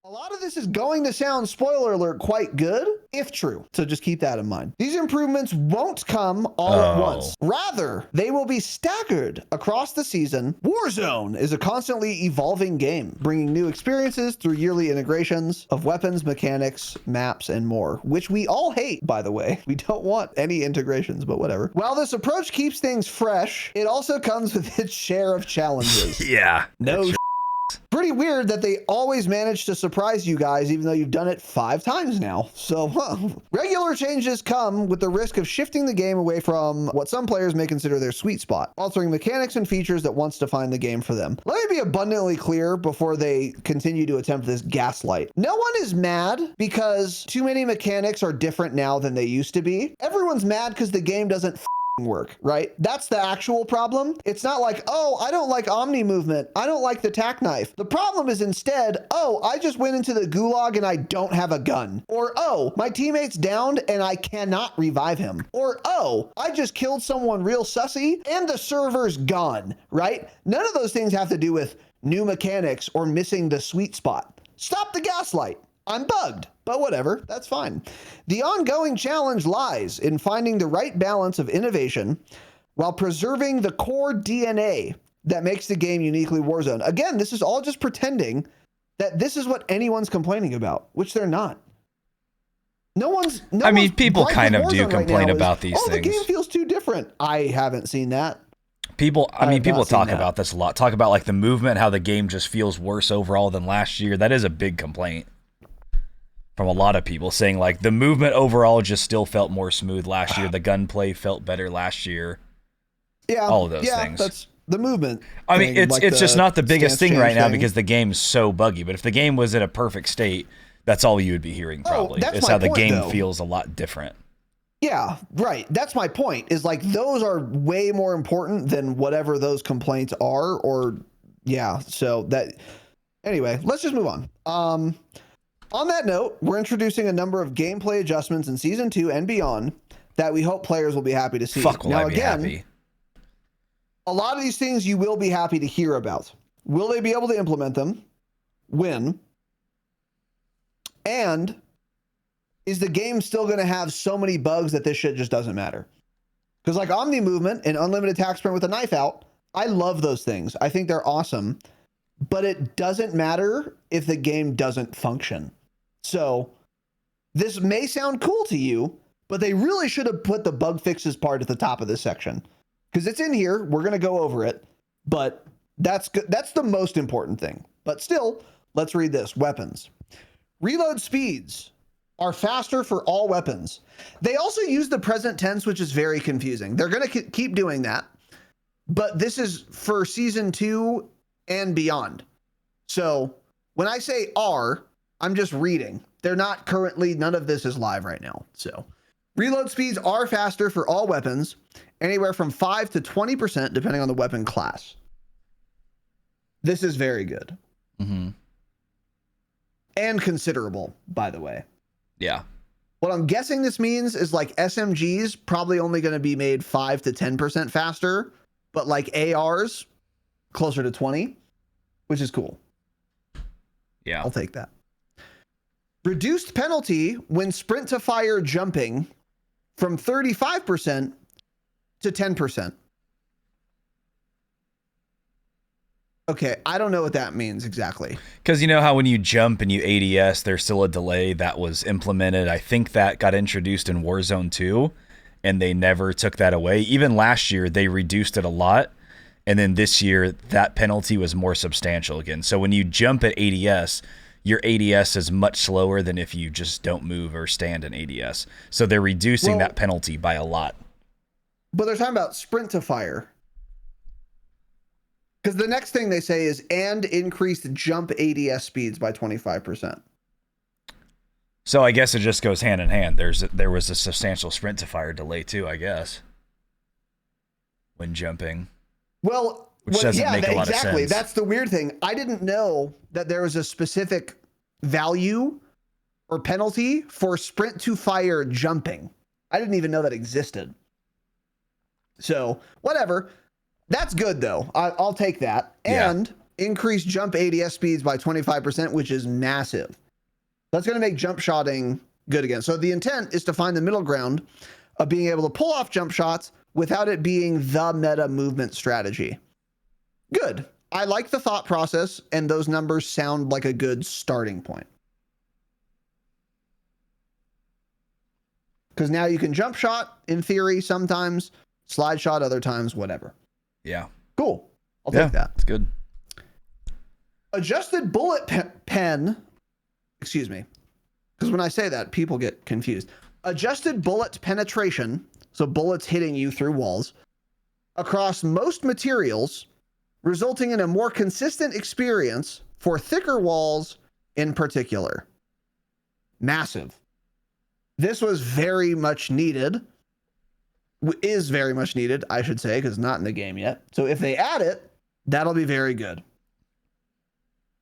A lot of this is going to sound, spoiler alert, quite good, if true. So just keep that in mind. These improvements won't come all at once. Rather, they will be staggered across the season. Warzone is a constantly evolving game, bringing new experiences through yearly integrations of weapons, mechanics, maps, and more, which we all hate, by the way. We don't want any integrations, but whatever. While this approach keeps things fresh, it also comes with its share of challenges. Yeah. No. Pretty weird that they always manage to surprise you guys, even though you've done it 5 times now. So, regular changes come with the risk of shifting the game away from what some players may consider their sweet spot, altering mechanics and features that once defined the game for them. Let me be abundantly clear before they continue to attempt this gaslight. No one is mad because too many mechanics are different now than they used to be. Everyone's mad because the game doesn't work, right? That's the actual problem. It's not like, oh, I don't like omni movement. I don't like the tack knife. The problem is instead, oh, I just went into the gulag and I don't have a gun. Or, oh, my teammate's downed and I cannot revive him. Or, oh, I just killed someone real sussy and the server's gone, right? None of those things have to do with new mechanics or missing the sweet spot. Stop the gaslight. I'm bugged, but whatever, that's fine. The ongoing challenge lies in finding the right balance of innovation while preserving the core DNA that makes the game uniquely Warzone. Again, this is all just pretending that this is what anyone's complaining about, which they're not. I mean, people kind of do complain about these things. The game feels too different. I haven't seen that. People talk about this a lot. Talk about like the movement, how the game just feels worse overall than last year. That is a big complaint from a lot of people, saying like the movement overall just still felt more smooth last year. The gunplay felt better last year. Yeah, all of those things. That's the movement. I mean, it's just not the biggest thing right now because the game's so buggy. But if the game was in a perfect state, that's all you would be hearing probably. It's how the game feels a lot different. Yeah, right. That's my point. Is like those are way more important than whatever those complaints are. Or yeah. So that anyway, let's just move on. On that note, we're introducing a number of gameplay adjustments in Season 2 and beyond that we hope players will be happy to see. Will I be happy? A lot of these things you will be happy to hear about. Will they be able to implement them? When? And is the game still going to have so many bugs that this shit just doesn't matter? Because like Omni Movement and Unlimited Attack Sprint with a knife out, I love those things. I think they're awesome. But it doesn't matter if the game doesn't function. So this may sound cool to you, but they really should have put the bug fixes part at the top of this section. Because it's in here. We're going to go over it. But that's the most important thing. But still, let's read this. Weapons. Reload speeds are faster for all weapons. They also use the present tense, which is very confusing. They're going to keep doing that. But this is for Season 2 and beyond. So when I say are, I'm just reading. They're not currently, none of this is live right now. So reload speeds are faster for all weapons, anywhere from 5 to 20%, depending on the weapon class. This is very good. Mm-hmm. And considerable, by the way. Yeah. What I'm guessing this means is like SMGs probably only going to be made 5 to 10% faster, but like ARs closer to 20, which is cool. Yeah. I'll take that. Reduced penalty when sprint to fire jumping from 35% to 10%. Okay, I don't know what that means exactly. Because you know how when you jump and you ADS, there's still a delay that was implemented. I think that got introduced in Warzone 2, and they never took that away. Even last year, they reduced it a lot. And then this year, that penalty was more substantial again. So when you jump at ADS, your ADS is much slower than if you just don't move or stand in ADS. So they're reducing that penalty by a lot. But they're talking about sprint to fire. Because the next thing they say is, and increased jump ADS speeds by 25%. So I guess it just goes hand in hand. There was a substantial sprint to fire delay too, I guess, when jumping. Well, which doesn't make a lot of sense. That's the weird thing. I didn't know that there was a specific value or penalty for sprint to fire jumping. I didn't even know that existed. So whatever. That's good though. I'll take that. And increase jump ADS speeds by 25%, which is massive. That's going to make jump shotting good again. So the intent is to find the middle ground of being able to pull off jump shots without it being the meta movement strategy. Good. I like the thought process, and those numbers sound like a good starting point. Because now you can jump shot, in theory, sometimes, slide shot other times, whatever. Yeah. Cool. I'll take that. It's good. Adjusted bullet pen, excuse me, because when I say that, people get confused. Adjusted bullet penetration, so bullets hitting you through walls, across most materials, resulting in a more consistent experience for thicker walls in particular. Massive. This was very much needed. Is very much needed, I should say, because not in the game yet. So if they add it, that'll be very good.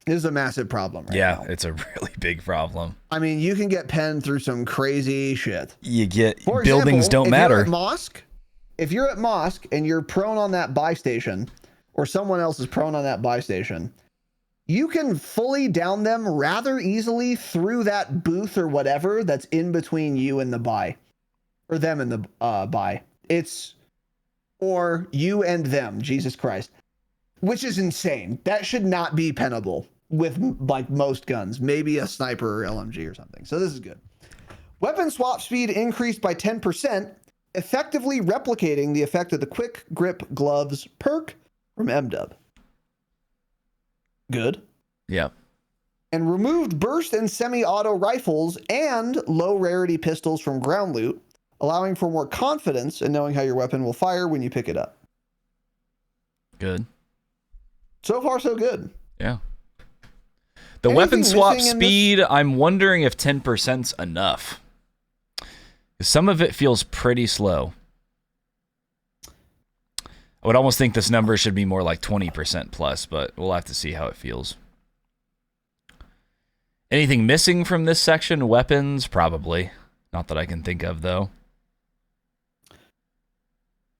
This is a massive problem right now. It's a really big problem. I mean, you can get penned through some crazy shit. For buildings don't matter. If you're at mosque and you're prone on that buy station, or someone else is prone on that buy station, you can fully down them rather easily through that booth or whatever that's in between you and the buy, or them and the buy. Or you and them, Jesus Christ, which is insane. That should not be pennable with like most guns, maybe a sniper or LMG or something. So this is good. Weapon swap speed increased by 10%, effectively replicating the effect of the quick grip gloves perk from MDub. Good. Yeah. And removed burst and semi-auto rifles and low rarity pistols from ground loot, allowing for more confidence in knowing how your weapon will fire when you pick it up. Good. So far, so good. Yeah. The weapon swap speed, I'm wondering if 10%'s enough. Some of it feels pretty slow. I would almost think this number should be more like 20% plus, but we'll have to see how it feels. Anything missing from this section? Weapons? Probably. Not that I can think of, though.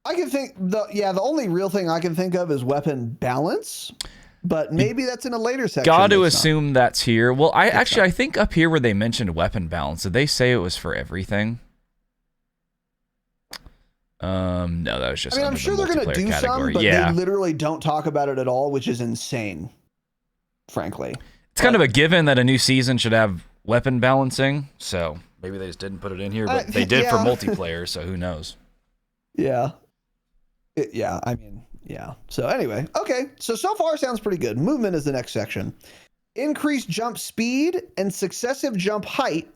I can think, the only real thing I can think of is weapon balance, but maybe that's in a later section. Got to assume that's here. Well, I think up here where they mentioned weapon balance, did they say it was for everything? No, that was just. I mean, I'm sure they're going to do category. some, but they literally don't talk about it at all, which is insane, frankly. It's kind of a given that a new season should have weapon balancing, so maybe they just didn't put it in here, but they did for multiplayer, so who knows? Yeah. So anyway, okay. So far sounds pretty good. Movement is the next section. Increased jump speed and successive jump height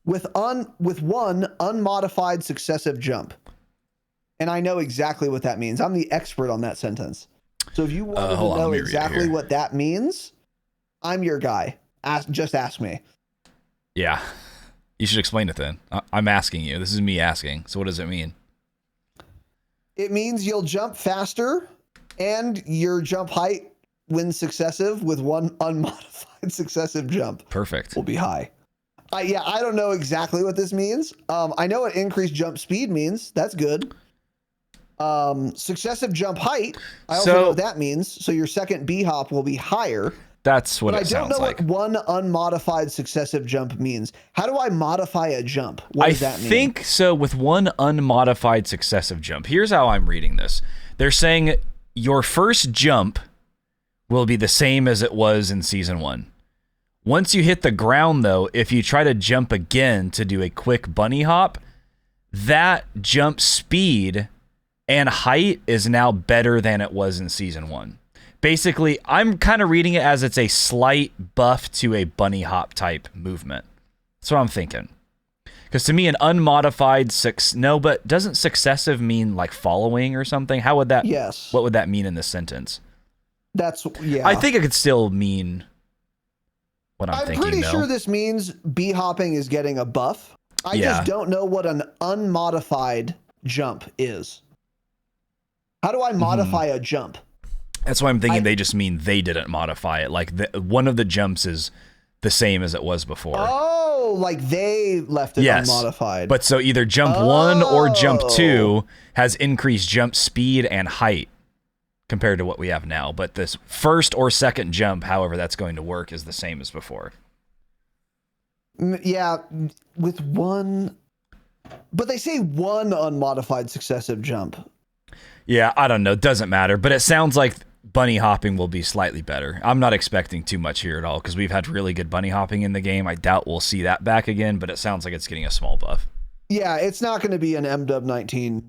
with one unmodified successive jump. And I know exactly what that means. I'm the expert on that sentence. So if you want to know exactly what that means, I'm your guy. Just ask me. Yeah. You should explain it then. I'm asking you. This is me asking. So what does it mean? It means you'll jump faster and your jump height when successive with one unmodified successive jump. Perfect. Will be high. I don't know exactly what this means. I know what increased jump speed means. That's good. Successive jump height. I also know what that means. So your second B hop will be higher. That's what it sounds like. I don't know what one unmodified successive jump means. How do I modify a jump? What does that mean? I think so with one unmodified successive jump. Here's how I'm reading this. They're saying your first jump will be the same as it was in Season 1. Once you hit the ground, though, if you try to jump again to do a quick bunny hop, that jump speed and height is now better than it was in Season 1. Basically, I'm kind of reading it as it's a slight buff to a bunny hop type movement. That's what I'm thinking. Because to me, an unmodified but doesn't successive mean like following or something? How would that? Yes. What would that mean in this sentence? Yeah. I think it could still mean what I'm thinking. I'm pretty sure this means B hopping is getting a buff. I just don't know what an unmodified jump is. How do I modify a jump? That's why I'm thinking they just mean they didn't modify it. Like one of the jumps is the same as it was before. Oh, like they left it unmodified. But so either jump 1 or jump 2 has increased jump speed and height. compared to what we have now. But this first or second jump, however that's going to work, is the same as before. Yeah, with one... But they say one unmodified successive jump. Yeah, I don't know. Doesn't matter. But it sounds like bunny hopping will be slightly better. I'm not expecting too much here at all because we've had really good bunny hopping in the game. I doubt we'll see that back again, but it sounds like it's getting a small buff. Yeah, it's not going to be an MW19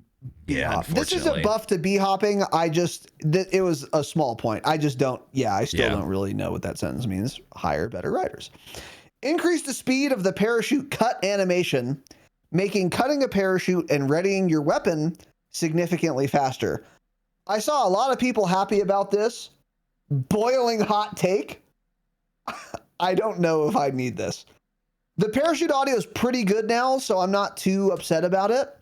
Yeah, This is a buff to bee hopping. It was a small point. I still don't really know what that sentence means. Hire better writers. Increase the speed of the parachute cut animation, making cutting a parachute and readying your weapon significantly faster. I saw a lot of people happy about this. Boiling hot take. I don't know if I need this. The parachute audio is pretty good now, so I'm not too upset about it.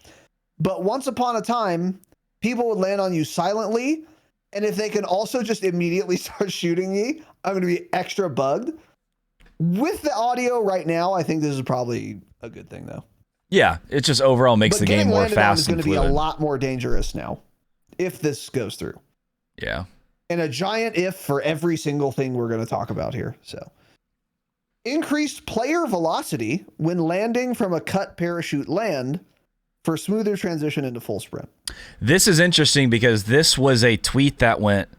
But once upon a time, people would land on you silently, and if they can also just immediately start shooting me, I'm going to be extra bugged. With the audio right now, I think this is probably a good thing, though. Yeah, it just overall makes the game more fast and fluid. It's going to be a lot more dangerous now, if this goes through. Yeah. And a giant if for every single thing we're going to talk about here. So, increased player velocity when landing from a cut parachute land for smoother transition into full sprint. This is interesting because this was a tweet that went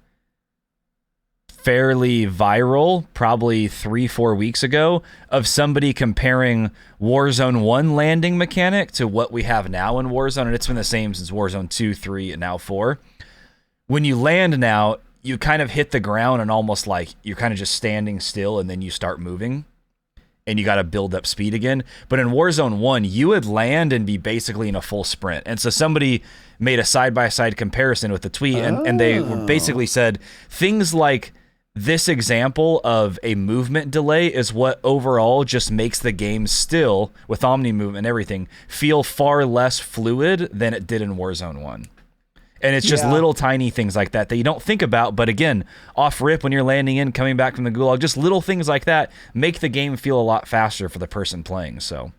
fairly viral probably 3-4 weeks ago of somebody comparing Warzone 1 landing mechanic to what we have now in Warzone, and it's been the same since Warzone 2, 3, and now 4. When you land now, you kind of hit the ground and almost like you're kind of just standing still and then you start moving and you got to build up speed again. But in Warzone 1, you would land and be basically in a full sprint. And so somebody made a side-by-side comparison with the tweet, and they basically said things like this example of a movement delay is what overall just makes the game still, with Omni movement and everything, feel far less fluid than it did in Warzone 1. And it's just little tiny things like that that you don't think about. But again, off rip when you're landing in, coming back from the gulag, just little things like that make the game feel a lot faster for the person playing. So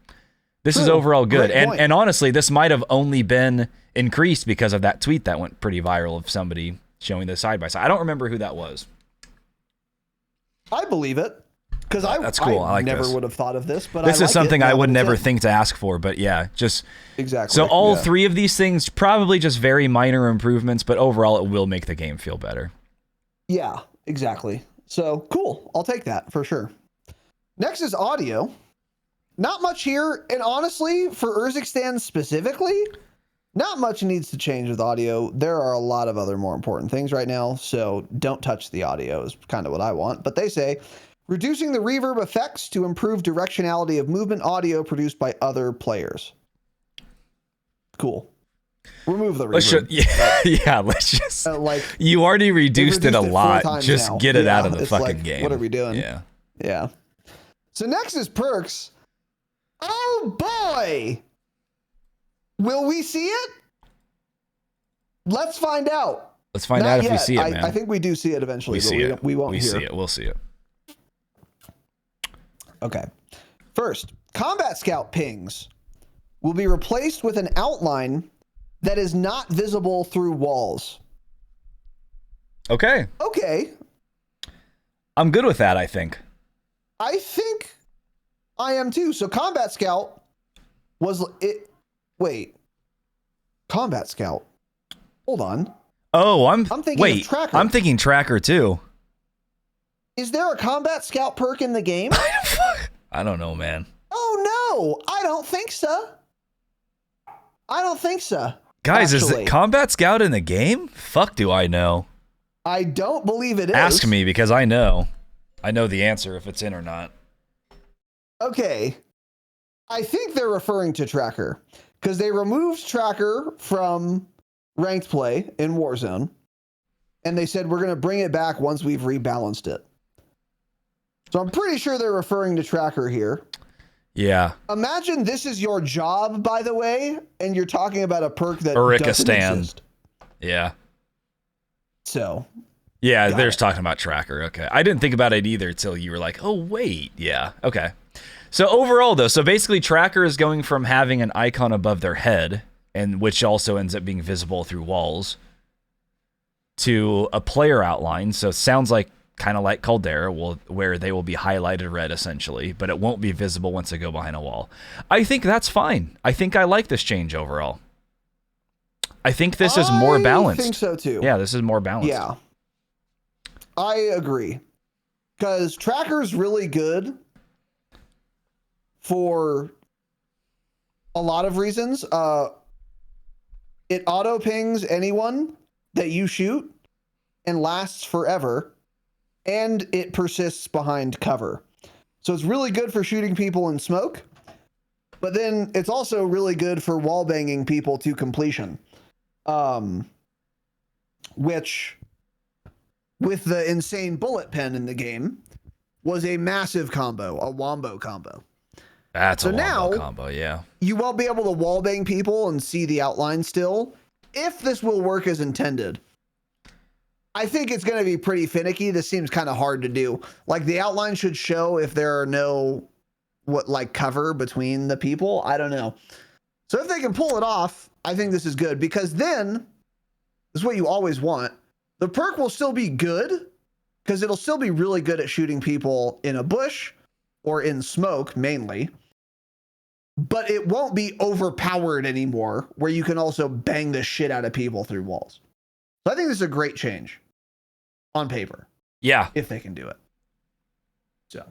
this is overall good. And honestly, this might have only been increased because of that tweet that went pretty viral of somebody showing this side by side. I don't remember who that was. I believe it. Because that's cool. I like never would have thought of this, but this is something I would never think to ask for. But yeah, just exactly. So all three of these things probably just very minor improvements, but overall it will make the game feel better. Yeah, exactly. So cool. I'll take that for sure. Next is audio. Not much here, and honestly, for Urzikstan specifically, not much needs to change with audio. There are a lot of other more important things right now, so don't touch the audio is kind of what I want. But they say reducing the reverb effects to improve directionality of movement audio produced by other players. Cool. Remove the reverb. Let's just you already reduced it a lot. Just now. Get it out of the fucking game. What are we doing? Yeah. So next is perks. Oh boy! Will we see it? Let's find out. Let's find out if we see it, man. I think we do see it eventually. We won't hear. See it. We'll see it. Okay. First, combat scout pings will be replaced with an outline that is not visible through walls. Okay. I'm good with that, I think. I think I am too. So combat scout was it. Wait. Combat scout. Hold on. Oh, I'm thinking of tracker. I'm thinking tracker too. Is there a combat scout perk in the game? I don't know, man. Oh no, I don't think so. Guys, is it combat scout in the game? Fuck do I know. I don't believe it is. Ask me because I know. I know the answer if it's in or not. Okay. I think they're referring to tracker because they removed tracker from ranked play in Warzone. And they said, we're going to bring it back once we've rebalanced it. So I'm pretty sure they're referring to tracker here. Yeah. Imagine this is your job, by the way, and you're talking about a perk that doesn't exist. Yeah. So. Yeah, they're just talking about tracker. Okay. I didn't think about it either until you were like, oh, wait. Yeah. Okay. So overall, though, so basically tracker is going from having an icon above their head, and which also ends up being visible through walls, to a player outline. So it sounds like kind of like Caldera, where they will be highlighted red essentially, but it won't be visible once they go behind a wall. I think that's fine. I think I like this change overall. I think this is more balanced. I think so too. Yeah, this is more balanced. Yeah, I agree. Because Tracker's really good for a lot of reasons. It auto pings anyone that you shoot and lasts forever, and it persists behind cover. So it's really good for shooting people in smoke, but then it's also really good for wall banging people to completion. Which, with the insane bullet pen in the game, was a massive combo, a wombo combo. That's so a now, wombo combo, yeah. You won't be able to wall bang people and see the outline still, if this will work as intended. I think it's going to be pretty finicky. This seems kind of hard to do. Like, the outline should show if there are no cover between the people. I don't know. So if they can pull it off, I think this is good, because then this is what you always want. The perk will still be good because it'll still be really good at shooting people in a bush or in smoke mainly, but it won't be overpowered anymore where you can also bang the shit out of people through walls. So I think this is a great change on paper. Yeah. If they can do it. So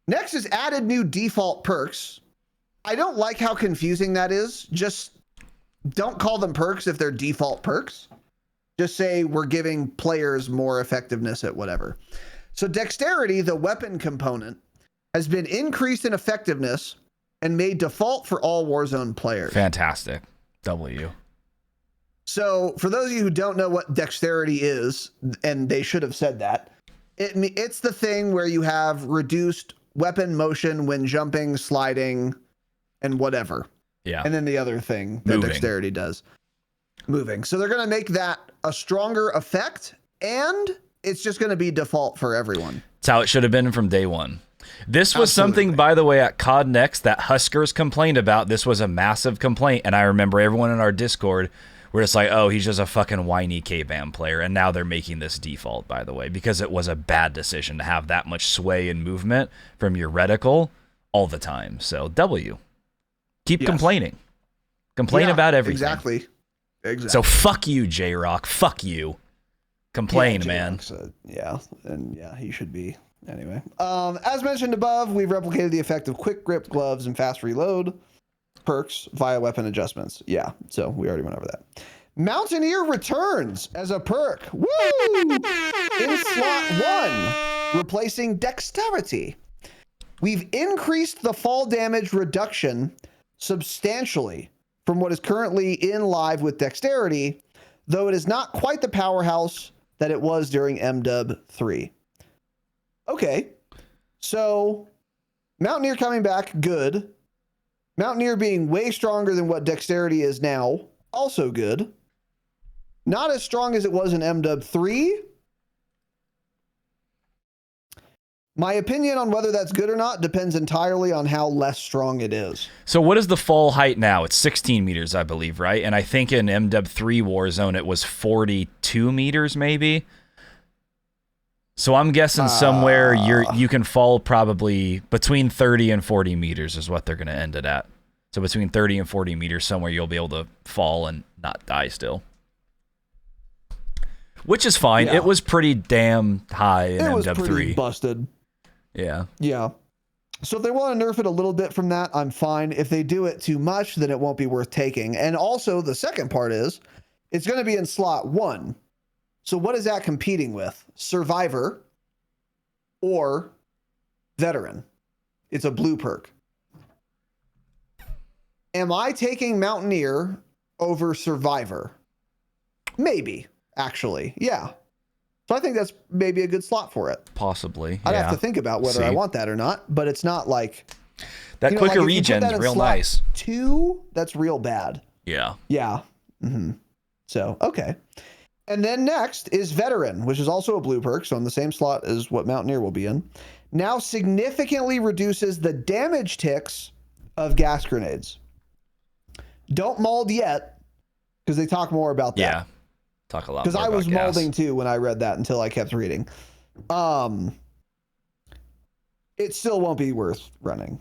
next is added new default perks. I don't like how confusing that is. Just don't call them perks if they're default perks. Just say we're giving players more effectiveness at whatever. So dexterity, the weapon component, has been increased in effectiveness and made default for all Warzone players. Fantastic. W. So for those of you who don't know what dexterity is, and they should have said that, it's the thing where you have reduced weapon motion when jumping, sliding, and whatever. Yeah. And then the other thing that dexterity does. Moving. So they're going to make that a stronger effect, and it's just going to be default for everyone. It's how it should have been from day one. This was something, by the way, at COD Next that Huskers complained about. This was a massive complaint, and I remember everyone in our Discord were just like, oh, he's just a fucking whiny K-BAM player, and now they're making this default, by the way, because it was a bad decision to have that much sway and movement from your reticle all the time. So, W. Keep complaining. Complain about everything. Exactly. So fuck you, J-Rock. Fuck you. Complain, man. He should be. Anyway, as mentioned above, we've replicated the effect of quick grip gloves and fast reload perks via weapon adjustments. Yeah, so we already went over that. Mountaineer returns as a perk. Woo! In slot 1, replacing dexterity. We've increased the fall damage reduction substantially from what is currently in live with dexterity, though it is not quite the powerhouse that it was during MW 3. Okay, so Mountaineer coming back, good. Mountaineer being way stronger than what dexterity is now, also good. Not as strong as it was in MW 3. My opinion on whether that's good or not depends entirely on how less strong it is. So what is the fall height now? It's 16 meters, I believe, right? And I think in MW 3 Warzone, it was 42 meters, maybe. So I'm guessing somewhere you can fall probably between 30 and 40 meters is what they're going to end it at. So between 30 and 40 meters, somewhere you'll be able to fall and not die still. Which is fine. Yeah. It was pretty damn high in MW3. It was pretty busted. Yeah. Yeah. So if they want to nerf it a little bit from that, I'm fine. If they do it too much, then it won't be worth taking. And also the second part is it's going to be in slot 1. So what is that competing with? Survivor or Veteran? It's a blue perk. Am I taking Mountaineer over Survivor? Maybe, actually. Yeah. So I think that's maybe a good slot for it. Possibly. I'd have to think about whether I want that or not, but it's not like that quicker regen is real nice. 2, that's real bad. Yeah. Yeah. Mm-hmm. So, okay. And then next is Veteran, which is also a blue perk, so in the same slot as what Mountaineer will be in. Now significantly reduces the damage ticks of gas grenades. Don't mold yet, because they talk more about that. Yeah. talk a lot because more I was about gas. molding too when I read that until I kept reading. It still won't be worth running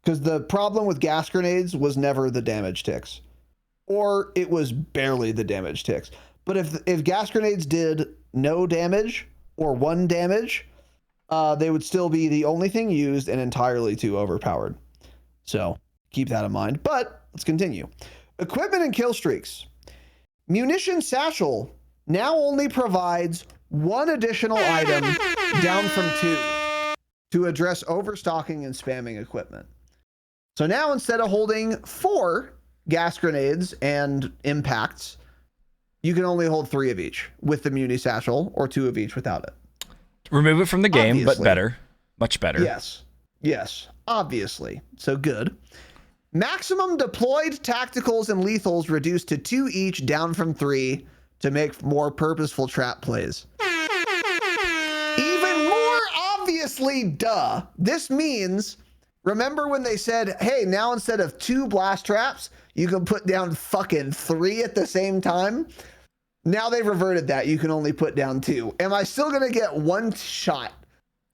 because the problem with gas grenades was never the damage ticks, or it was barely the damage ticks. But if gas grenades did no damage or 1 damage, they would still be the only thing used and entirely too overpowered. So keep that in mind. But let's continue. Equipment and kill streaks. Munition Satchel now only provides 1 additional item down from 2 to address overstocking and spamming equipment. So now instead of holding 4 gas grenades and impacts, you can only hold 3 of each with the Muni Satchel or 2 of each without it. Remove it from the game, Obviously. but better. Much better. Yes, obviously. So good. Maximum deployed tacticals and lethals reduced to 2 each, down from 3 to make more purposeful trap plays. Even more obviously, duh. This means, remember when they said, hey, now instead of 2 blast traps, you can put down fucking 3 at the same time? Now they've reverted that. You can only put down 2. Am I still going to get 1 shot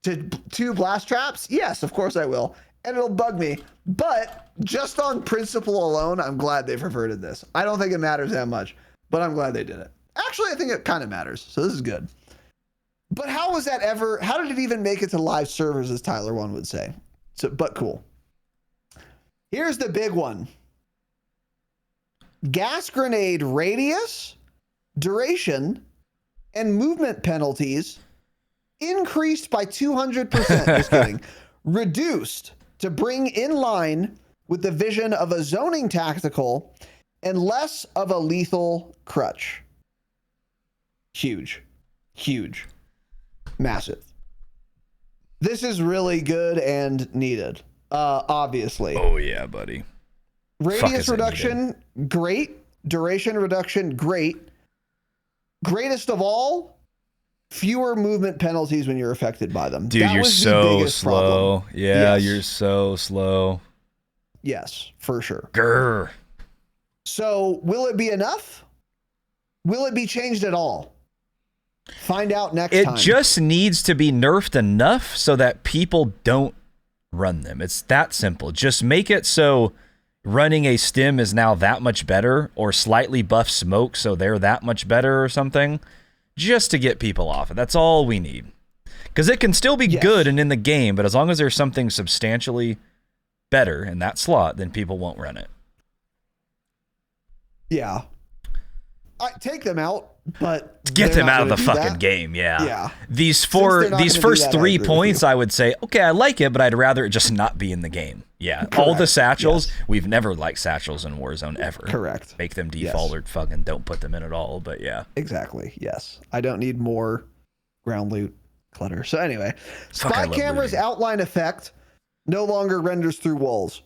to 2 blast traps? Yes, of course I will. And it'll bug me. But just on principle alone, I'm glad they've reverted this. I don't think it matters that much, but I'm glad they did it. Actually, I think it kind of matters. So this is good. But how was that ever? How did it even make it to live servers, as Tyler One would say? So, but cool. Here's the big one. Gas grenade radius, duration, and movement penalties increased by 200%. Just kidding. Reduced to bring in line with the vision of a zoning tactical and less of a lethal crutch. Huge. Massive. This is really good and needed. Obviously. Oh yeah, buddy. Radius reduction, great. Duration reduction, great. Greatest of all, fewer movement penalties when you're affected by them. Dude, you're so slow. Problem. Yeah, Yes. You're so slow. Yes, for sure. Grr. So will it be enough? Will it be changed at all? Find out next time. It just needs to be nerfed enough so that people don't run them. It's that simple. Just make it so running a stim is now that much better, or slightly buff smoke so they're that much better or something, just to get people off it. That's all we need. Because it can still be good and in the game, but as long as there's something substantially better in that slot, then people won't run it. Yeah. I take them out, but get them out of the fucking game. Yeah. These first 3 points, I would say, okay, I like it, but I'd rather it just not be in the game. Yeah. Correct. All the satchels, we've never liked satchels in Warzone ever. Correct. Make them default or fucking don't put them in at all. But yeah. Exactly. Yes. I don't need more ground loot clutter. So anyway, spy camera's outline effect no longer renders through walls.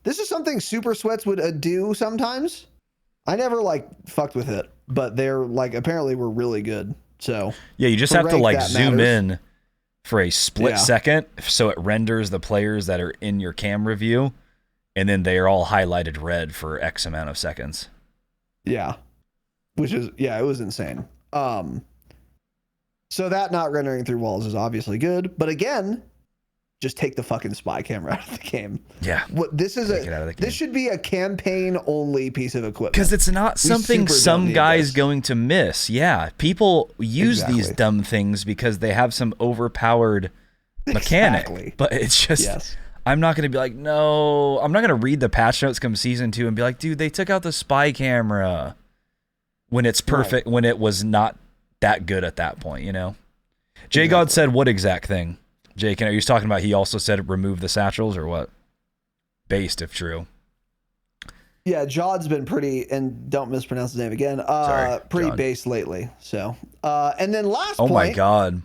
This is something Super Sweats would do sometimes. I never fucked with it, but they're apparently were really good. So yeah, you just have to zoom in for a split second so it renders the players that are in your camera view, and then they are all highlighted red for X amount of seconds. Yeah, which is it was insane. So that not rendering through walls is obviously good, but again, just take the fucking spy camera out of the game. Yeah. What this is this should be a campaign only piece of equipment. Because it's not something some guy's going to miss. Yeah. People use these dumb things because they have some overpowered mechanic. But it's just I'm not going to be like, no, I'm not going to read the patch notes come season 2 and be like, dude, they took out the spy camera when it's perfect, when it was not that good at that point, you know? J God said what exact thing? Jake, are you talking about he also said remove the satchels or what? Based, if true. Yeah, Jod's been pretty, and don't mispronounce his name again, pretty Jod. based lately. So, and then last point. Oh my God.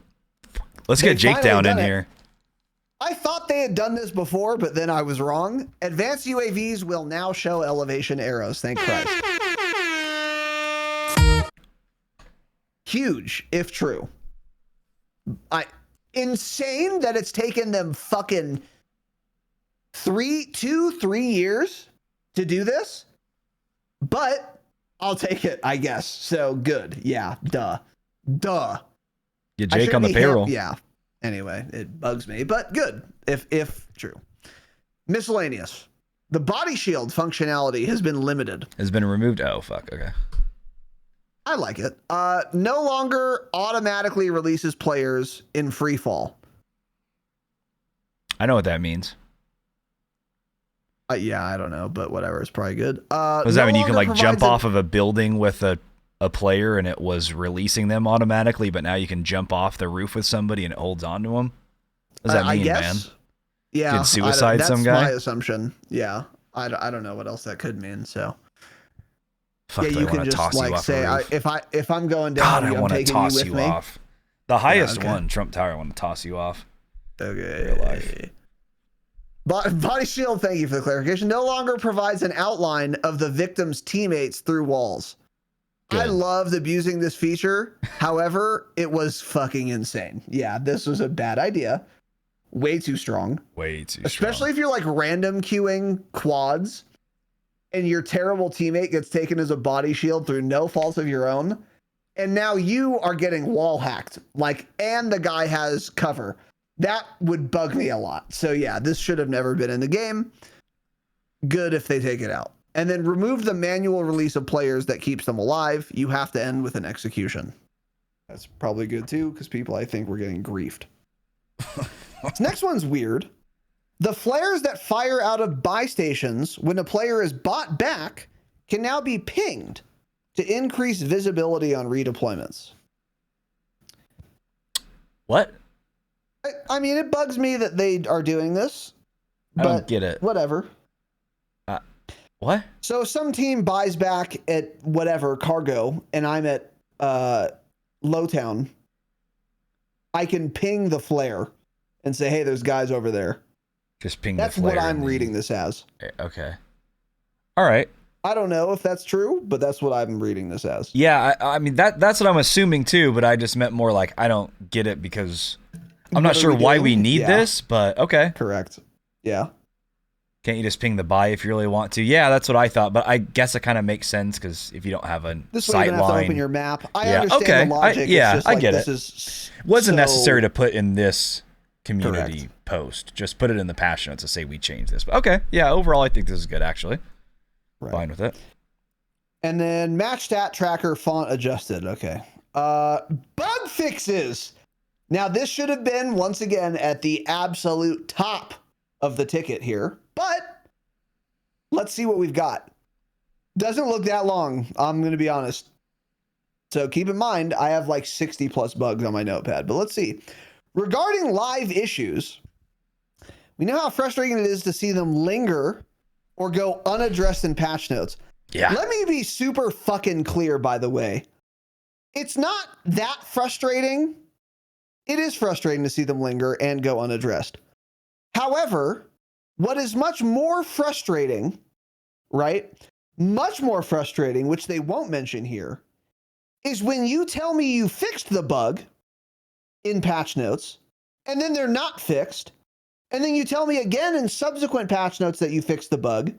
Let's get Jake down in here. I thought they had done this before, but then I was wrong. Advanced UAVs will now show elevation arrows. Thank Christ. Huge, if true. Insane that it's taken them fucking 3 years to do this, but I'll take it, I guess. So good. Yeah. Duh. Get Jake on the payroll. Yeah. Anyway, it bugs me, but good if true. Miscellaneous. The body shield functionality has been limited. Has been removed. Oh, fuck. Okay. I like it. No longer automatically releases players in free fall. I know what that means. Yeah, I don't know, but whatever. It's probably good. Does that mean you can like jump off of a building with a player and it was releasing them automatically, but now you can jump off the roof with somebody and it holds on to them? What does that mean, man? Yeah. Did suicide some guy? That's my assumption. Yeah. I don't know what else that could mean, so. Fuck, yeah, you can just like say, if I'm going down, God, I want to toss you off. The highest one, Trump Tower, I want to toss you off. Okay. Real life. Body shield, thank you for the clarification, no longer provides an outline of the victim's teammates through walls. Good. I loved abusing this feature. However, it was fucking insane. Yeah, this was a bad idea. Way too strong. Especially if you're like random queuing quads and your terrible teammate gets taken as a body shield through no fault of your own. And now you are getting wall hacked. And the guy has cover. That would bug me a lot. So yeah, this should have never been in the game. Good if they take it out. And then remove the manual release of players that keeps them alive. You have to end with an execution. That's probably good too, because people, I think, were getting griefed. This next one's weird. The flares that fire out of buy stations when a player is bought back can now be pinged to increase visibility on redeployments. What? I mean, it bugs me that they are doing this. I don't get it. Whatever. What? So some team buys back at whatever, Cargo, and I'm at Lowtown. I can ping the flare and say, hey, there's guys over there. Just ping That's the flare. That's what I'm reading this as. Okay. All right. I don't know if that's true, but that's what I'm reading this as. Yeah, I mean, that's what I'm assuming too, but I just meant more like I don't get it because I'm not sure why we need this, but okay. Correct. Yeah. Can't you just ping the buy if you really want to? Yeah, that's what I thought, but I guess it kind of makes sense because if you don't have a sight line, have to open your map. I understand the logic. I get it. Wasn't so necessary to put in this community post. Just put it in the patch notes to say we changed this. But okay, yeah. Overall, I think this is good. Actually, fine with it. And then match stat tracker font adjusted. Okay. Bug fixes. Now this should have been once again at the absolute top of the ticket here. But let's see what we've got. Doesn't look that long, I'm going to be honest. So keep in mind, I have like 60 plus bugs on my notepad. But let's see. Regarding live issues, we know how frustrating it is to see them linger or go unaddressed in patch notes. Yeah. Let me be super fucking clear, by the way. It's not that frustrating. It is frustrating to see them linger and go unaddressed. However, what is much more frustrating, right? Much more frustrating, which they won't mention here, is when you tell me you fixed the bug in patch notes, and then they're not fixed, and then you tell me again in subsequent patch notes that you fixed the bug,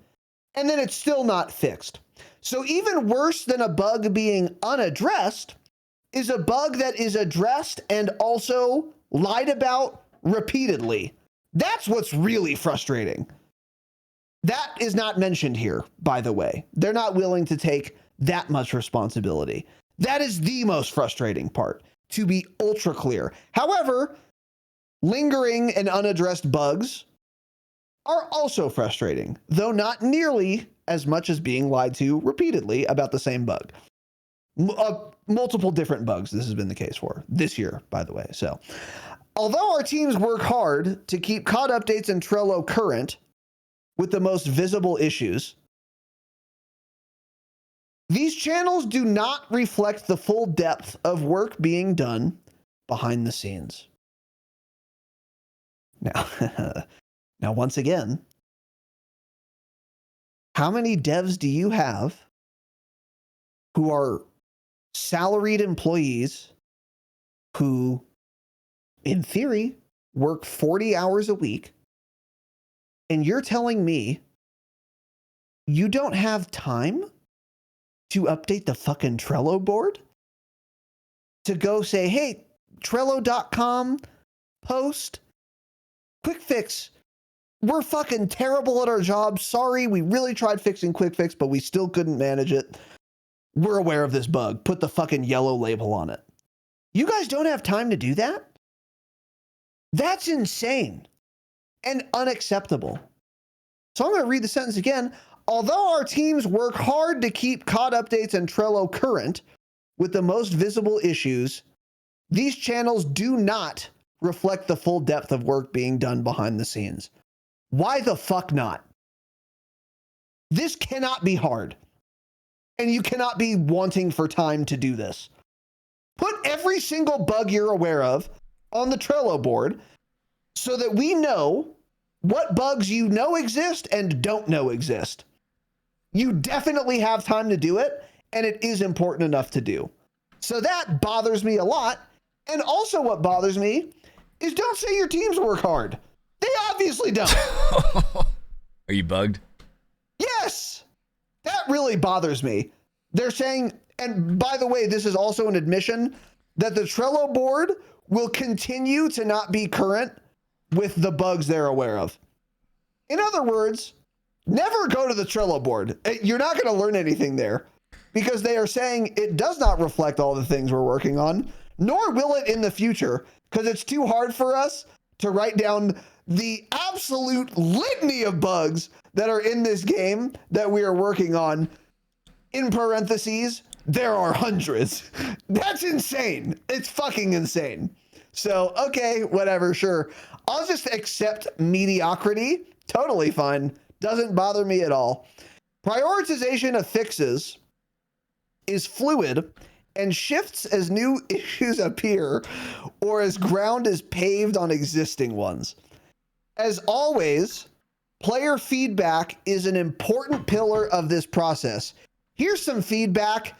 and then it's still not fixed. So even worse than a bug being unaddressed is a bug that is addressed and also lied about repeatedly. That's what's really frustrating. That is not mentioned here, by the way. They're not willing to take that much responsibility. That is the most frustrating part, to be ultra clear. However, lingering and unaddressed bugs are also frustrating, though not nearly as much as being lied to repeatedly about the same bug. Multiple different bugs this has been the case for this year, by the way. So, although our teams work hard to keep COD updates and Trello current with the most visible issues, these channels do not reflect the full depth of work being done behind the scenes. Now once again, how many devs do you have who are salaried employees who, in theory, work 40 hours a week, and you're telling me you don't have time to update the fucking Trello board? To go say, hey, Trello.com, post, quick fix. We're fucking terrible at our job. Sorry, we really tried fixing quick fix, but we still couldn't manage it. We're aware of this bug. Put the fucking yellow label on it. You guys don't have time to do that? That's insane and unacceptable. So I'm going to read the sentence again. Although our teams work hard to keep COD updates and Trello current with the most visible issues, these channels do not reflect the full depth of work being done behind the scenes. Why the fuck not? This cannot be hard. And you cannot be wanting for time to do this. Put every single bug you're aware of on the Trello board so that we know what bugs you know exist and don't know exist. You definitely have time to do it, and it is important enough to do. So that bothers me a lot. And also what bothers me is don't say your teams work hard. They obviously don't. Are you bugged? Yes. That really bothers me. They're saying, and by the way, this is also an admission that the Trello board will continue to not be current with the bugs they're aware of. In other words, never go to the Trello board. You're not going to learn anything there because they are saying it does not reflect all the things we're working on, nor will it in the future because it's too hard for us to write down the absolute litany of bugs that are in this game that we are working on. In parentheses, there are hundreds. That's insane. It's fucking insane. So, okay, whatever, sure. I'll just accept mediocrity. Totally fine. Doesn't bother me at all. Prioritization of fixes is fluid and shifts as new issues appear or as ground is paved on existing ones. As always, player feedback is an important pillar of this process. Here's some feedback.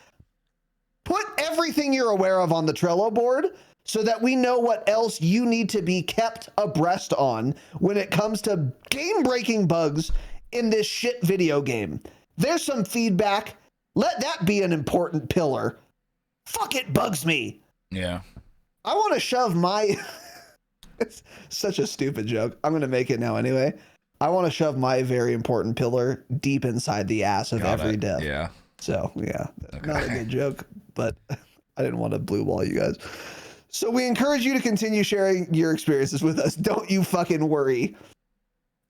Put everything you're aware of on the Trello board so that we know what else you need to be kept abreast on when it comes to game-breaking bugs in this shit video game. There's some feedback. Let that be an important pillar. Fuck, it bugs me. Yeah. I want to shove my... It's such a stupid joke. I'm going to make it now anyway. I want to shove my very important pillar deep inside the ass of every dev. Yeah. So, yeah, Okay. Not a good joke, but I didn't want to blue wall you guys. So we encourage you to continue sharing your experiences with us. Don't you fucking worry.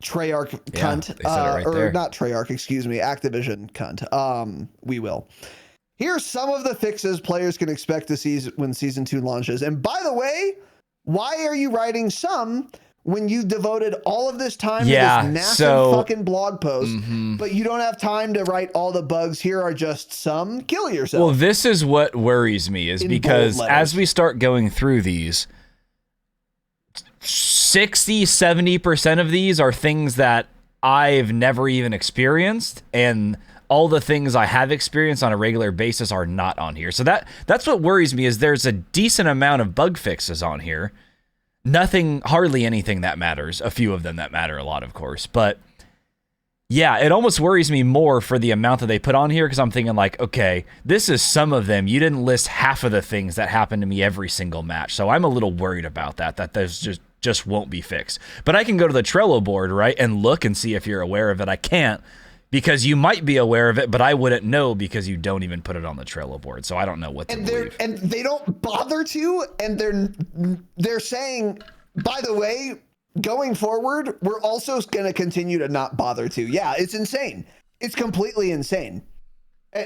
Treyarch cunt. They said it right there. Not Treyarch, excuse me. Activision cunt. We will. Here's some of the fixes players can expect to see when Season 2 launches. And by the way, why are you writing some when you devoted all of this time to this massive fucking blog post, but you don't have time to write all the bugs? Here are just some. Kill yourself. Well, this is what worries me is because as we start going through these, 60-70% of these are things that I've never even experienced, and all the things I have experienced on a regular basis are not on here. So that's what worries me is there's a decent amount of bug fixes on here. Nothing, hardly anything that matters. A few of them that matter a lot, of course. But yeah, it almost worries me more for the amount that they put on here because I'm thinking like, okay, this is some of them. You didn't list half of the things that happen to me every single match. So I'm a little worried about that there's just won't be fixed. But I can go to the Trello board, right, and look and see if you're aware of it. I can't because you might be aware of it, but I wouldn't know because you don't even put it on the Trello board. So I don't know what to believe. And they don't bother to, and they're saying, by the way, going forward, we're also going to continue to not bother to. Yeah, it's insane. It's completely insane.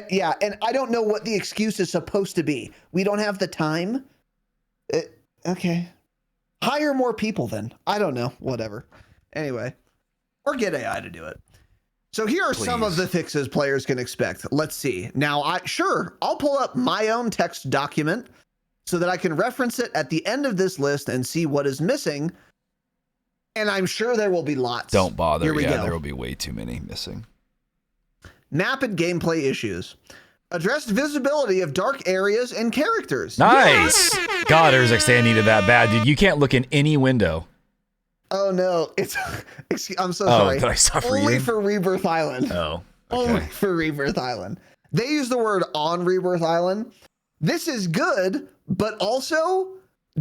Yeah, and I don't know what the excuse is supposed to be. We don't have the time. Okay. Hire more people then. I don't know. Whatever. Anyway, or get AI to do it. So here are some of the fixes players can expect. Let's see. Now, I'll pull up my own text document so that I can reference it at the end of this list and see what is missing. And I'm sure there will be lots. Don't bother. Here we go. There will be way too many missing. Map and gameplay issues. Addressed visibility of dark areas and characters. Nice. Yes! God, Urzac, I needed that bad, dude. You can't look in any window. Oh no, I'm so sorry. Did I stop Only reading? for Rebirth Island. Oh, okay. Only for Rebirth Island. They use the word on Rebirth Island. This is good, but also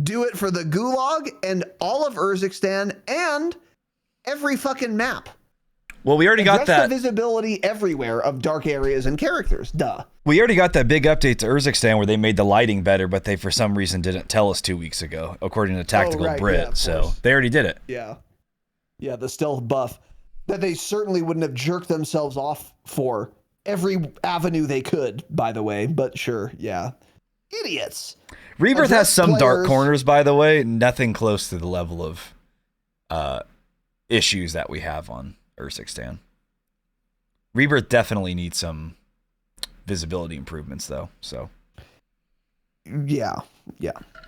do it for the Gulag and all of Urzikstan and every fucking map. Well, we already got that. The visibility everywhere of dark areas and characters. Duh. We already got that big update to Urzikstan where they made the lighting better, but they for some reason didn't tell us 2 weeks ago, according to Tactical Brit. Yeah, so they already did it. Yeah. Yeah, the stealth buff that they certainly wouldn't have jerked themselves off for every avenue they could, by the way. But sure, yeah. Idiots. Rebirth has some dark corners, by the way. Nothing close to the level of issues that we have on Urzikstan. Rebirth definitely needs some visibility improvements, though. So, yeah.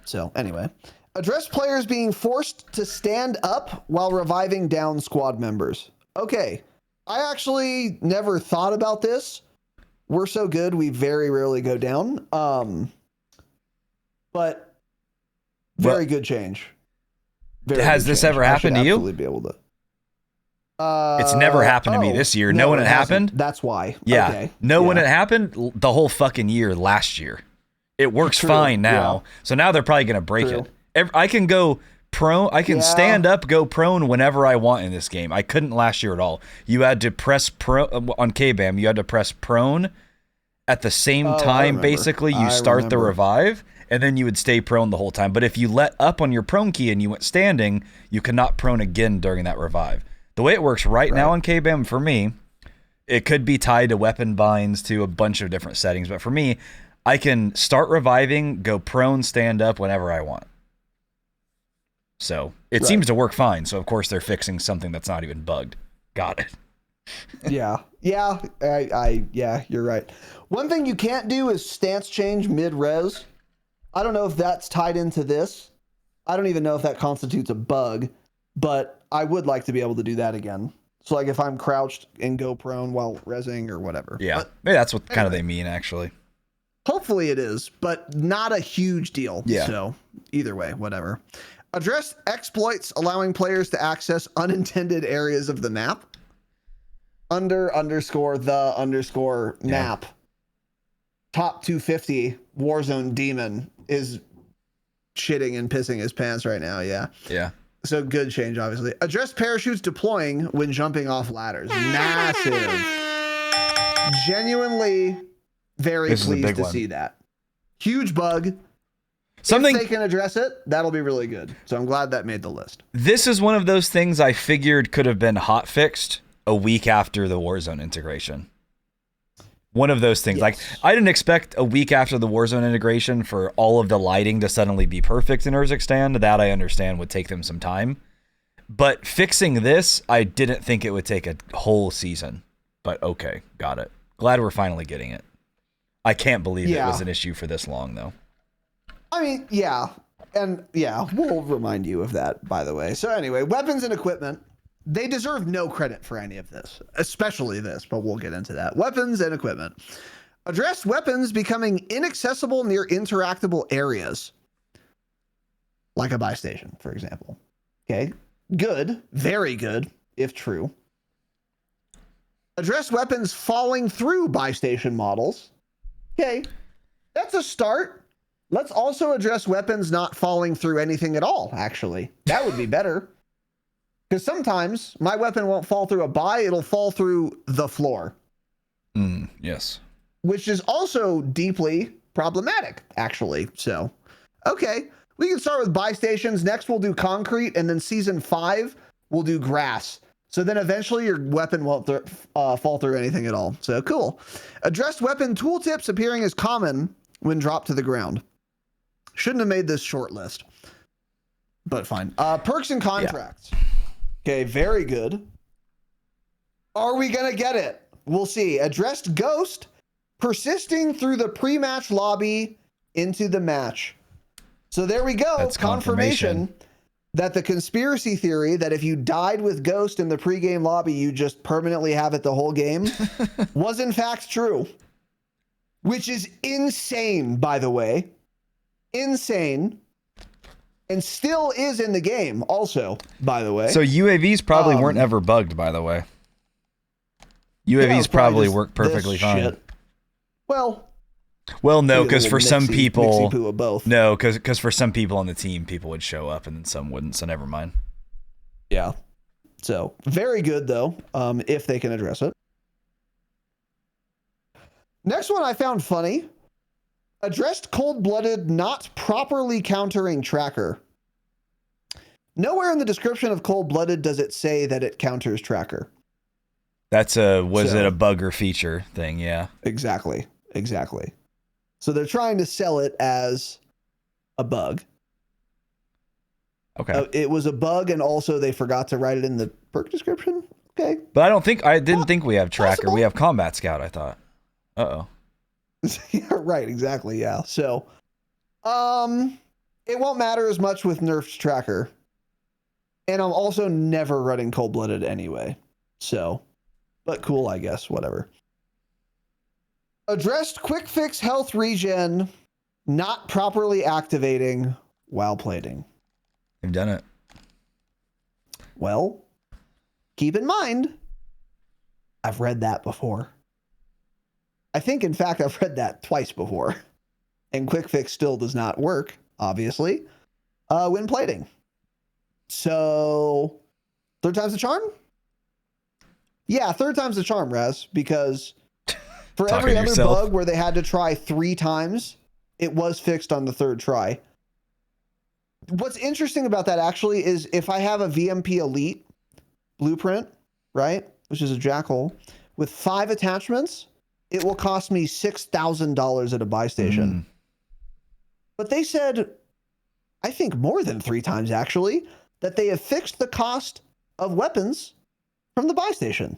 So, anyway, address players being forced to stand up while reviving down squad members. Okay, I actually never thought about this. We're so good, we very rarely go down. But very good change. Has this ever happened to you? Be able to. It's never happened to me this year. No, when it happened. That's why. Yeah. Okay. No, when it happened, the whole fucking year last year. It works fine now. Yeah. So now they're probably going to break it. I can go prone. I can stand up, go prone whenever I want in this game. I couldn't last year at all. You had to press prone on K-Bam. You had to press prone at the same time. Basically, you start the revive. And then you would stay prone the whole time. But if you let up on your prone key and you went standing, you cannot prone again during that revive. The way it works right now on K-Bam, for me, it could be tied to weapon binds, to a bunch of different settings. But for me, I can start reviving, go prone, stand up whenever I want. So it seems to work fine. So, of course, they're fixing something that's not even bugged. Got it. Yeah, you're right. One thing you can't do is stance change mid-res. I don't know if that's tied into this. I don't even know if that constitutes a bug, but I would like to be able to do that again. So like if I'm crouched and go prone while rezzing or whatever. Yeah, maybe that's what kind of they mean, actually. Hopefully it is, but not a huge deal. Yeah. So either way, whatever. Address exploits allowing players to access unintended areas of the map. _the_map. Top 250 Warzone Demon is shitting and pissing his pants right now. Yeah. So good change, obviously. Address parachutes deploying when jumping off ladders. Massive. Genuinely very pleased to see that. Huge bug. If they can address it, that'll be really good. So I'm glad that made the list. This is one of those things I figured could have been hot fixed a week after the Warzone integration. One of those things. Yes. Like, I didn't expect a week after the Warzone integration for all of the lighting to suddenly be perfect in Urzikstan. That I understand would take them some time. But fixing this, I didn't think it would take a whole season. But okay, got it. Glad we're finally getting it. I can't believe it was an issue for this long, though. I mean, yeah. And yeah, we'll remind you of that, by the way. So anyway, weapons and equipment. They deserve no credit for any of this, especially this, but we'll get into that. Weapons and equipment. Address weapons becoming inaccessible near interactable areas. Like a buy station, for example. Okay. Good. Very good, if true. Address weapons falling through buy station models. Okay. That's a start. Let's also address weapons not falling through anything at all, actually. That would be better. Because sometimes my weapon won't fall through a buy, it'll fall through the floor. Yes. Which is also deeply problematic, actually. So, okay. We can start with buy stations. Next, we'll do concrete. And then season 5, we'll do grass. So then eventually your weapon won't fall through anything at all. So, cool. Address weapon tooltips appearing as common when dropped to the ground. Shouldn't have made this short list. But fine. Perks and contracts. Yeah. Okay, very good. Are we going to get it? We'll see. Addressed ghost persisting through the pre-match lobby into the match. So there we go. That's confirmation that the conspiracy theory that if you died with ghost in the pre-game lobby, you just permanently have it the whole game was in fact true. Which is insane, by the way. Insane. And still is in the game also, by the way. So UAVs probably weren't ever bugged, by the way. UAVs probably work perfectly fine. Well, Well, no, maybe a because little for some mixy people, poo of both. no, because for some people on the team, people would show up and then some wouldn't. So never mind. Yeah. So very good though, if they can address it. Next one I found funny. Addressed cold-blooded not properly countering tracker. Nowhere in the description of cold-blooded does it say that it counters tracker. Was it a bug or feature thing? Yeah. Exactly. So they're trying to sell it as a bug. Okay. It was a bug, and also they forgot to write it in the perk description. Okay. But I didn't think we have tracker. Possible. We have combat scout, I thought. Uh-oh. Yeah, right, exactly, yeah. So, it won't matter as much with nerfed tracker. And I'm also never running cold-blooded anyway. So, but cool, I guess, whatever. Addressed quick fix health regen not properly activating while plating. They've done it. Well, keep in mind, I've read that before. I think, in fact, I've read that twice before. And quick fix still does not work, obviously, when plating. So, third time's the charm? Yeah, third time's the charm, Raz, because for every other bug where they had to try 3 times, it was fixed on the third try. What's interesting about that actually is if I have a VMP Elite blueprint, right, which is a jackal, with 5 attachments, it will cost me $6,000 at a buy station. But they said, I think more than 3 times actually, that they have fixed the cost of weapons from the buy station.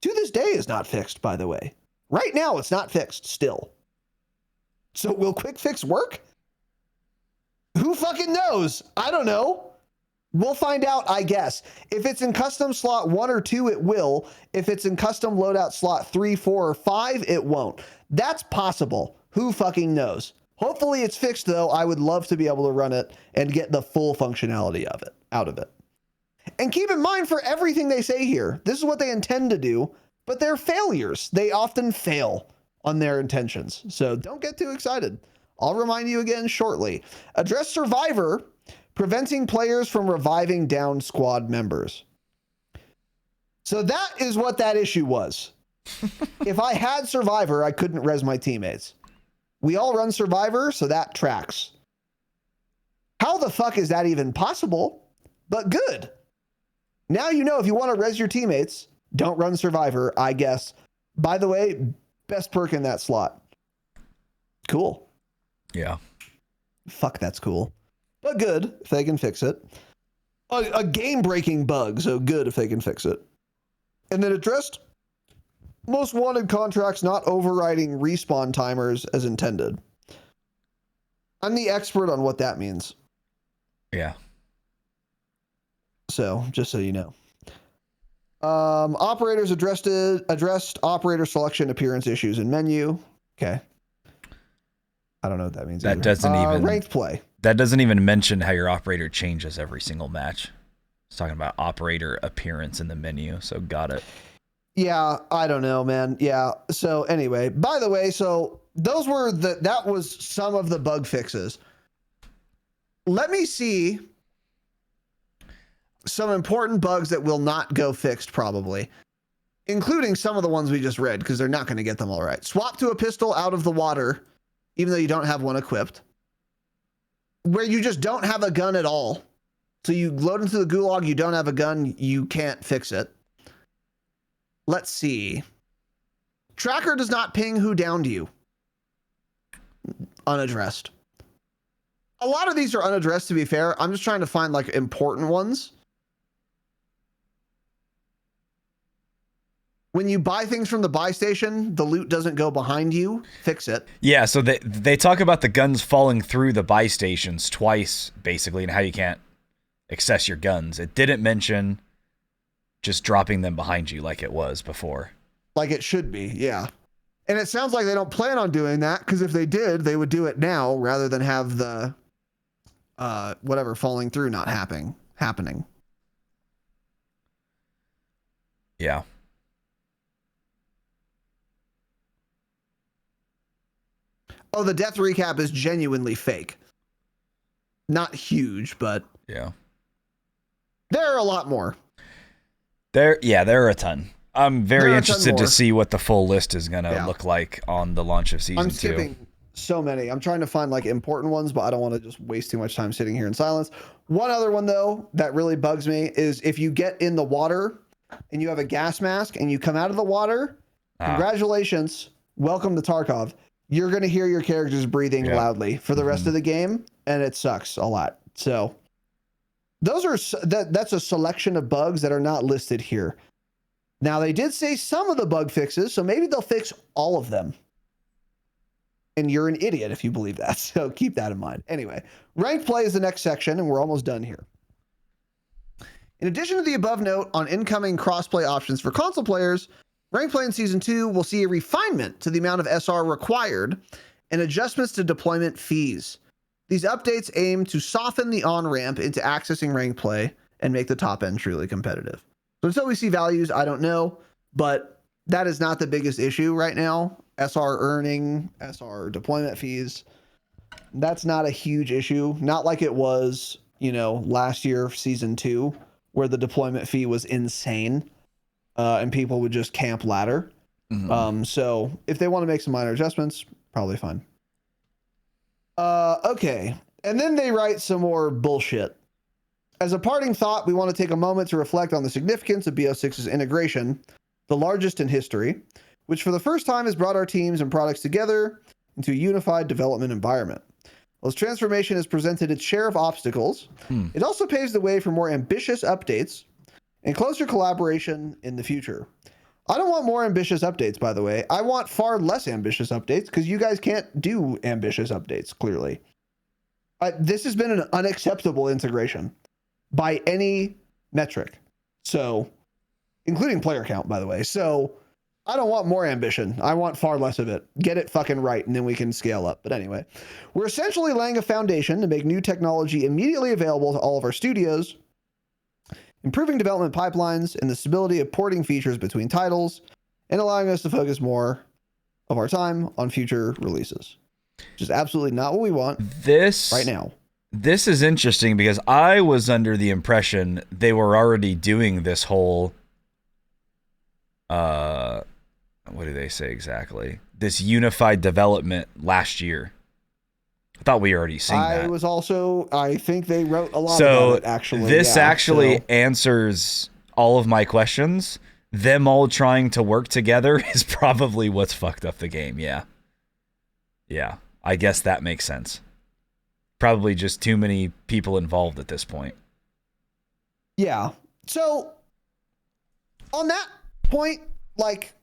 To this day is not fixed, by the way. Right now, it's not fixed still. So will quick fix work? Who fucking knows? I don't know. We'll find out, I guess. If it's in custom slot 1 or 2, it will. If it's in custom loadout slot 3, 4, or 5, it won't. That's possible. Who fucking knows? Hopefully it's fixed, though. I would love to be able to run it and get the full functionality of it out of it. And keep in mind for everything they say here, this is what they intend to do, but they're failures. They often fail on their intentions. So don't get too excited. I'll remind you again shortly. Address Survivor, preventing players from reviving downed squad members. So that is what that issue was. If I had Survivor, I couldn't res my teammates. We all run Survivor, so that tracks. How the fuck is that even possible? But good. Now you know if you want to res your teammates, don't run Survivor, I guess. By the way, best perk in that slot. Cool. Yeah. Fuck, that's cool. But good if they can fix it. A game-breaking bug, so good if they can fix it. And then addressed most wanted contracts not overriding respawn timers as intended. I'm the expert on what that means. Yeah. So, just so you know. Operators addressed operator selection appearance issues in menu. Okay. I don't know what that means. That doesn't even ranked play. That doesn't even mention how your operator changes every single match. It's talking about operator appearance in the menu, so got it. Yeah, I don't know, man. Yeah. So anyway, by the way, so those were that was some of the bug fixes. Let me see some important bugs that will not go fixed probably, including some of the ones we just read, because they're not going to get them all right. Swap to a pistol out of the water, even though you don't have one equipped. Where you just don't have a gun at all. So you load into the gulag, you don't have a gun, you can't fix it. Let's see. Tracker does not ping who downed you. Unaddressed. A lot of these are unaddressed, to be fair. I'm just trying to find like important ones. When you buy things from the buy station, the loot doesn't go behind you. Fix it. Yeah, so they talk about the guns falling through the buy stations twice, basically, and how you can't access your guns. It didn't mention just dropping them behind you like it was before. Like it should be, yeah. And it sounds like they don't plan on doing that, because if they did, they would do it now rather than have the whatever falling through not happening. Yeah. Oh, the death recap is genuinely fake. Not huge, but yeah, there are a lot more. There are a ton. I'm very interested to more. see what the full list is going to look like on the launch of season 2. I'm skipping so many. I'm trying to find like important ones, but I don't want to just waste too much time sitting here in silence. One other one though that really bugs me is if you get in the water and you have a gas mask and you come out of the water, congratulations, welcome to Tarkov. You're going to hear your characters breathing loudly for the rest of the game, and it sucks a lot. So those are that's a selection of bugs that are not listed here. Now, they did say some of the bug fixes, so maybe they'll fix all of them. And you're an idiot if you believe that, so keep that in mind. Anyway, ranked play is the next section, and we're almost done here. In addition to the above note on incoming crossplay options for console players, ranked play in Season 2 will see a refinement to the amount of SR required and adjustments to deployment fees. These updates aim to soften the on-ramp into accessing ranked play and make the top end truly competitive. So until we see values, I don't know, but that is not the biggest issue right now. SR earning, SR deployment fees, that's not a huge issue. Not like it was, last year, Season 2, where the deployment fee was insane and people would just camp ladder. Mm-hmm. So if they want to make some minor adjustments, probably fine. Okay. And then they write some more bullshit. As a parting thought, we want to take a moment to reflect on the significance of BO6's integration, the largest in history, which for the first time has brought our teams and products together into a unified development environment. While this transformation has presented its share of obstacles, it also paves the way for more ambitious updates and closer collaboration in the future. I don't want more ambitious updates, by the way. I want far less ambitious updates because you guys can't do ambitious updates, clearly. This has been an unacceptable integration by any metric. So, including player count, by the way. So, I don't want more ambition. I want far less of it. Get it fucking right, and then we can scale up. But anyway, we're essentially laying a foundation to make new technology immediately available to all of our studios, improving development pipelines and the stability of porting features between titles, and allowing us to focus more of our time on future releases. Which is absolutely not what we want right now. This is interesting because I was under the impression they were already doing this whole, what do they say exactly? This unified development last year. I thought we already seen that. I think they wrote a lot about it, actually. This answers all of my questions. Them all trying to work together is probably what's fucked up the game, yeah. Yeah, I guess that makes sense. Probably just too many people involved at this point. Yeah. So, on that point, like,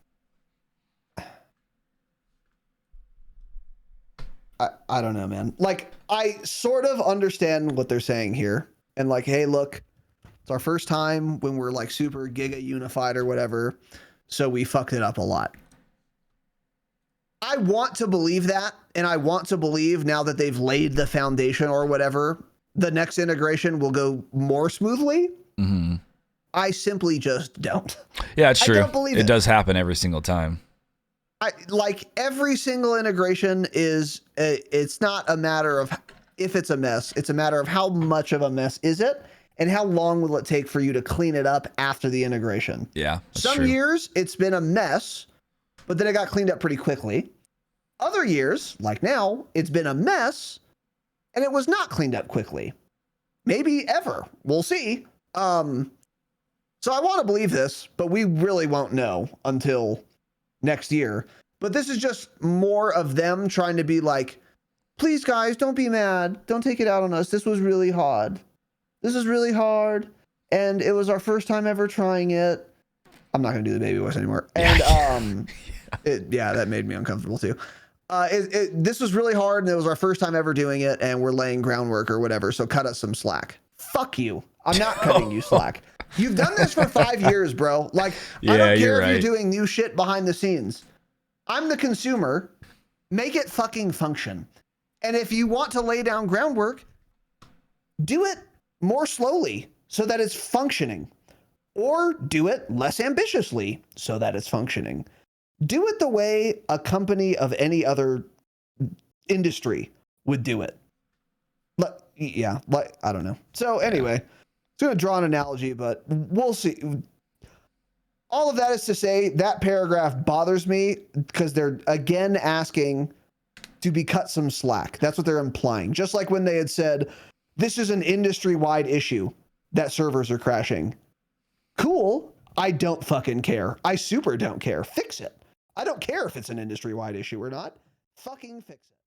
I don't know, man. Like, I sort of understand what they're saying here. And like, hey, look, it's our first time when we're like super giga unified or whatever. So we fucked it up a lot. I want to believe that. And I want to believe now that they've laid the foundation or whatever, the next integration will go more smoothly. Mm-hmm. I simply just don't. Yeah, it's true. I don't believe it does happen every single time. Like every single integration is, it's not a matter of if it's a mess. It's a matter of how much of a mess is it and how long will it take for you to clean it up after the integration. Yeah. Some years it's been a mess, but then it got cleaned up pretty quickly. Other years, like now, it's been a mess and it was not cleaned up quickly. Maybe ever. We'll see. So I want to believe this, but we really won't know until next year. But this is just more of them trying to be like, please guys, don't be mad. Don't take it out on us. This was really hard. This is really hard. And it was our first time ever trying it. I'm not going to do the baby voice anymore. And that made me uncomfortable too. This was really hard and it was our first time ever doing it and we're laying groundwork or whatever. So cut us some slack. Fuck you. I'm not cutting you slack. You've done this for 5 years, bro. Like, I don't care if you're doing new shit behind the scenes. I'm the consumer. Make it fucking function. And if you want to lay down groundwork, do it more slowly so that it's functioning. Or do it less ambitiously so that it's functioning. Do it the way a company of any other industry would do it. Yeah, like, I don't know. So anyway, it's going to draw an analogy, but we'll see. All of that is to say that paragraph bothers me because they're again asking to be cut some slack. That's what they're implying. Just like when they had said, this is an industry-wide issue that servers are crashing. Cool. I don't fucking care. I super don't care. Fix it. I don't care if it's an industry-wide issue or not. Fucking fix it.